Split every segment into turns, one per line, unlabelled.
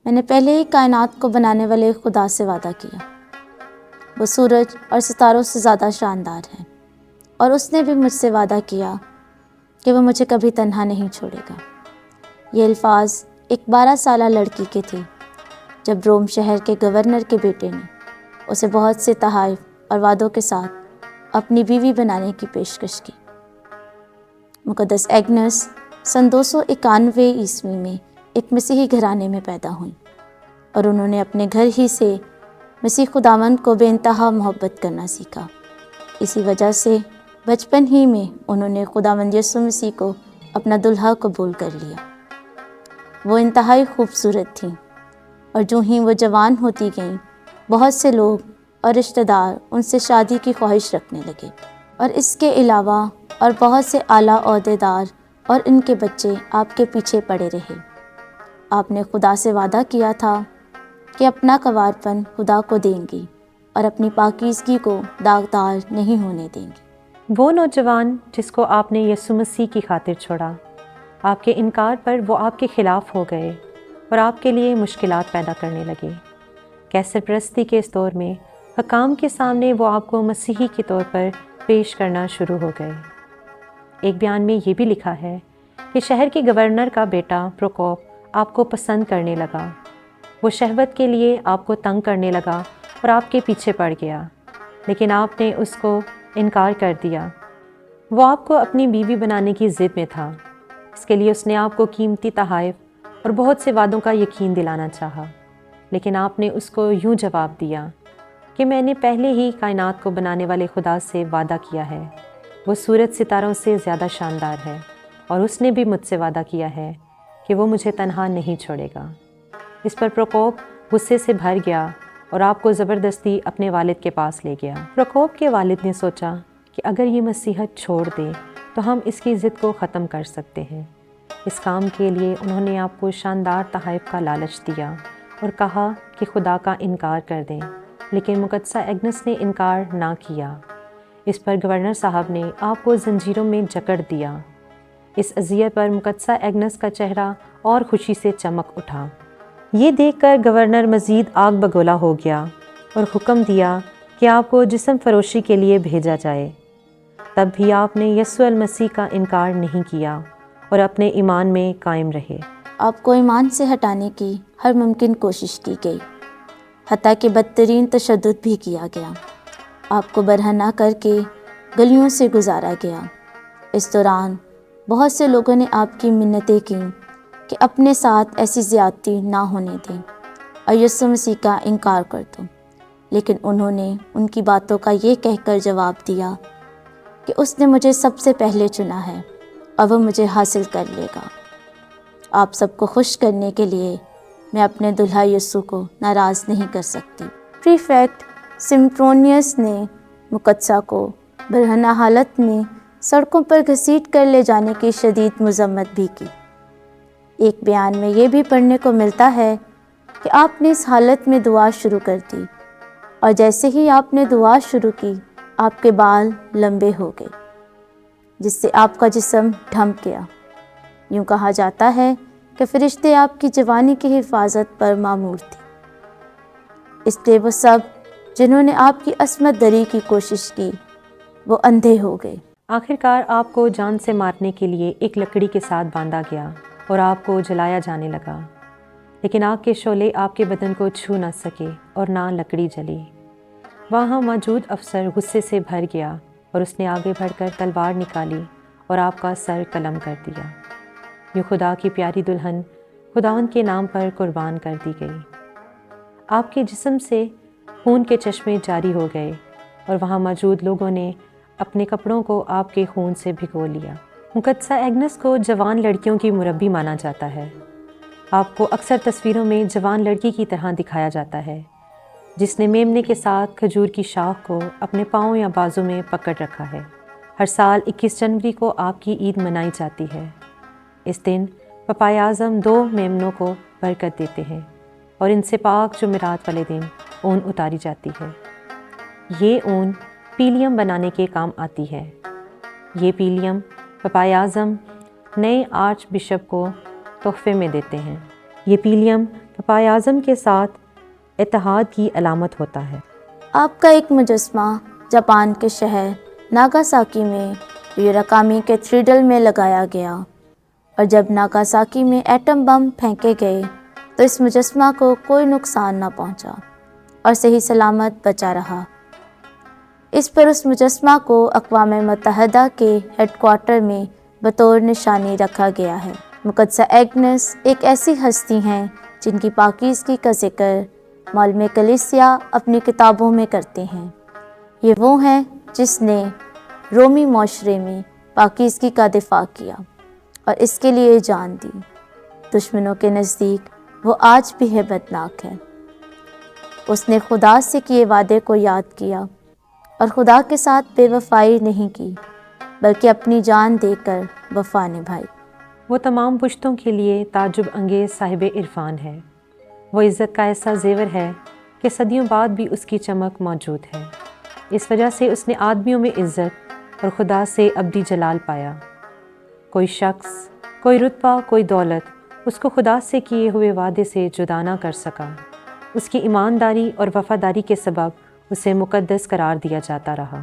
میں نے پہلے ہی کائنات کو بنانے والے خدا سے وعدہ کیا۔ وہ سورج اور ستاروں سے زیادہ شاندار ہے، اور اس نے بھی مجھ سے وعدہ کیا کہ وہ مجھے کبھی تنہا نہیں چھوڑے گا۔ یہ الفاظ ایک 12 سالہ لڑکی کے تھے جب روم شہر کے گورنر کے بیٹے نے اسے بہت سے تحائف اور وعدوں کے ساتھ اپنی بیوی بنانے کی پیشکش کی۔ مقدس ایگنس سن 291 عیسوی میں ایک مسیحی گھرانے میں پیدا ہوئیں، اور انہوں نے اپنے گھر ہی سے مسیح خداوند کو بے انتہا محبت کرنا سیکھا۔ اسی وجہ سے بچپن ہی میں انہوں نے خداوند یسوع مسیح کو اپنا دلہا قبول کر لیا۔ وہ انتہائی خوبصورت تھیں، اور جو ہی وہ جوان ہوتی گئیں بہت سے لوگ اور رشتہ دار ان سے شادی کی خواہش رکھنے لگے، اور اس کے علاوہ اور بہت سے اعلیٰ عہدیدار اور ان کے بچے آپ کے پیچھے پڑے رہے۔ آپ نے خدا سے وعدہ کیا تھا کہ اپنا کنوارپن خدا کو دیں گی اور اپنی پاکیزگی کو داغدار نہیں ہونے دیں گی۔
وہ نوجوان جس کو آپ نے یسوع مسیح کی خاطر چھوڑا، آپ کے انکار پر وہ آپ کے خلاف ہو گئے اور آپ کے لیے مشکلات پیدا کرنے لگے۔ کیسر پرستی کے اس دور میں حکام کے سامنے وہ آپ کو مسیحی کے طور پر پیش کرنا شروع ہو گئے۔ ایک بیان میں یہ بھی لکھا ہے کہ شہر کے گورنر کا بیٹا پروکوپ آپ کو پسند کرنے لگا۔ وہ شہوت کے لیے آپ کو تنگ کرنے لگا اور آپ کے پیچھے پڑ گیا، لیکن آپ نے اس کو انکار کر دیا۔ وہ آپ کو اپنی بیوی بنانے کی ضد میں تھا، اس کے لیے اس نے آپ کو قیمتی تحائف اور بہت سے وعدوں کا یقین دلانا چاہا، لیکن آپ نے اس کو یوں جواب دیا کہ میں نے پہلے ہی کائنات کو بنانے والے خدا سے وعدہ کیا ہے، وہ سورج ستاروں سے زیادہ شاندار ہے، اور اس نے بھی مجھ سے وعدہ کیا ہے کہ وہ مجھے تنہا نہیں چھوڑے گا۔ اس پر پروکوپ غصے سے بھر گیا اور آپ کو زبردستی اپنے والد کے پاس لے گیا۔ پروکوپ کے والد نے سوچا کہ اگر یہ مسیحت چھوڑ دے تو ہم اس کی ضد کو ختم کر سکتے ہیں۔ اس کام کے لیے انہوں نے آپ کو شاندار تحائف کا لالچ دیا اور کہا کہ خدا کا انکار کر دیں، لیکن مقدسہ ایگنس نے انکار نہ کیا۔ اس پر گورنر صاحب نے آپ کو زنجیروں میں جکڑ دیا۔ اس اذیت پر مقدسہ ایگنس کا چہرہ اور خوشی سے چمک اٹھا۔ یہ دیکھ کر گورنر مزید آگ بگولا ہو گیا اور حکم دیا کہ آپ کو جسم فروشی کے لیے بھیجا جائے۔ تب بھی آپ نے یسوع المسیح کا انکار نہیں کیا اور اپنے ایمان میں قائم رہے۔
آپ کو ایمان سے ہٹانے کی ہر ممکن کوشش کی گئی، حتیٰ کہ بدترین تشدد بھی کیا گیا۔ آپ کو برہنہ کر کے گلیوں سے گزارا گیا۔ اس دوران بہت سے لوگوں نے آپ کی منتیں کیں کہ اپنے ساتھ ایسی زیادتی نہ ہونے دیں اور یسوع مسیح کا انکار کر دو، لیکن انہوں نے ان کی باتوں کا یہ کہہ کر جواب دیا کہ اس نے مجھے سب سے پہلے چنا ہے اور وہ مجھے حاصل کر لے گا۔ آپ سب کو خوش کرنے کے لیے میں اپنے دلہا یسوع کو ناراض نہیں کر سکتی۔ پریفیکٹ سمپرونیس نے مقدسہ کو برہنہ حالت میں سڑکوں پر گھسیٹ کر لے جانے کی شدید مذمت بھی کی۔ ایک بیان میں یہ بھی پڑھنے کو ملتا ہے کہ آپ نے اس حالت میں دعا شروع کر دی، اور جیسے ہی آپ نے دعا شروع کی آپ کے بال لمبے ہو گئے، جس سے آپ کا جسم ڈھمک گیا۔ یوں کہا جاتا ہے کہ فرشتے آپ کی جوانی کی حفاظت پر مامور تھے، اس لیے وہ سب جنہوں نے آپ کی عصمت دری کی کوشش کی وہ اندھے ہو گئے۔
آخرکار آپ کو جان سے مارنے کے لیے ایک لکڑی کے ساتھ باندھا گیا اور آپ کو جلایا جانے لگا، لیکن آگ کے شعلے آپ کے بدن کو چھو نہ سکے اور نہ لکڑی جلی۔ وہاں موجود افسر غصے سے بھر گیا اور اس نے آگے بڑھ کر تلوار نکالی اور آپ کا سر قلم کر دیا۔ یوں خدا کی پیاری دلہن خداوند کے نام پر قربان کر دی گئی۔ آپ کے جسم سے خون کے چشمے جاری ہو گئے اور وہاں موجود لوگوں نے اپنے کپڑوں کو آپ کے خون سے بھگو لیا۔ مقدسہ ایگنس کو جوان لڑکیوں کی مربی مانا جاتا ہے۔ آپ کو اکثر تصویروں میں جوان لڑکی کی طرح دکھایا جاتا ہے جس نے میمنے کے ساتھ کھجور کی شاخ کو اپنے پاؤں یا بازو میں پکڑ رکھا ہے۔ ہر سال 21 جنوری کو آپ کی عید منائی جاتی ہے۔ اس دن پپائے اعظم 2 میمنوں کو برکت دیتے ہیں اور ان سے پاک جمعرات والے دن اون اتاری جاتی ہے۔ یہ اون پیلیم بنانے کے کام آتی ہے۔ یہ پیلیم پپائے اعظم نئے آرچ بشپ کو تحفے میں دیتے ہیں۔ یہ پیلیم پاپائے اعظم کے ساتھ اتحاد کی علامت ہوتا ہے۔
آپ کا ایک مجسمہ جاپان کے شہر ناگاساکی میں یوراکامی کیتھیڈرل میں لگایا گیا، اور جب ناگاساکی میں ایٹم بم پھینکے گئے تو اس مجسمہ کو کوئی نقصان نہ پہنچا اور صحیح سلامت بچا رہا۔ اس پر اس مجسمہ کو اقوام متحدہ کے ہیڈ کوارٹر میں بطور نشانی رکھا گیا ہے۔ مقدسہ ایگنس ایک ایسی ہستی ہیں جن کی پاکیزگی کا ذکر معلم کلیسیا اپنی کتابوں میں کرتے ہیں۔ یہ وہ ہیں جس نے رومی معاشرے میں پاکیزگی کا دفاع کیا اور اس کے لیے جان دی۔ دشمنوں کے نزدیک وہ آج بھی ہیبتناک ہے۔ اس نے خدا سے کیے وعدے کو یاد کیا اور خدا کے ساتھ بے وفائی نہیں کی بلکہ اپنی جان دے کر وفا نبھائی۔
وہ تمام پشتوں کے لیے تعجب انگیز صاحب عرفان ہے۔ وہ عزت کا ایسا زیور ہے کہ صدیوں بعد بھی اس کی چمک موجود ہے۔ اس وجہ سے اس نے آدمیوں میں عزت اور خدا سے ابدی جلال پایا۔ کوئی شخص، کوئی رتبہ، کوئی دولت اس کو خدا سے کیے ہوئے وعدے سے جدا نہ کر سکا۔ اس کی ایمانداری اور وفاداری کے سبب اسے مقدس قرار دیا جاتا رہا۔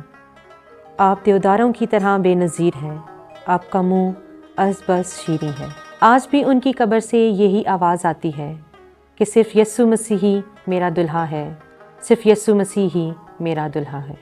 آپ دیوداروں کی طرح بے نظیر ہیں، آپ کا منہ ازبس شیریں ہے۔ آج بھی ان کی قبر سے یہی آواز آتی ہے کہ صرف یسوع مسیح ہی میرا دلہا ہے، صرف یسوع مسیح ہی میرا دلہا ہے۔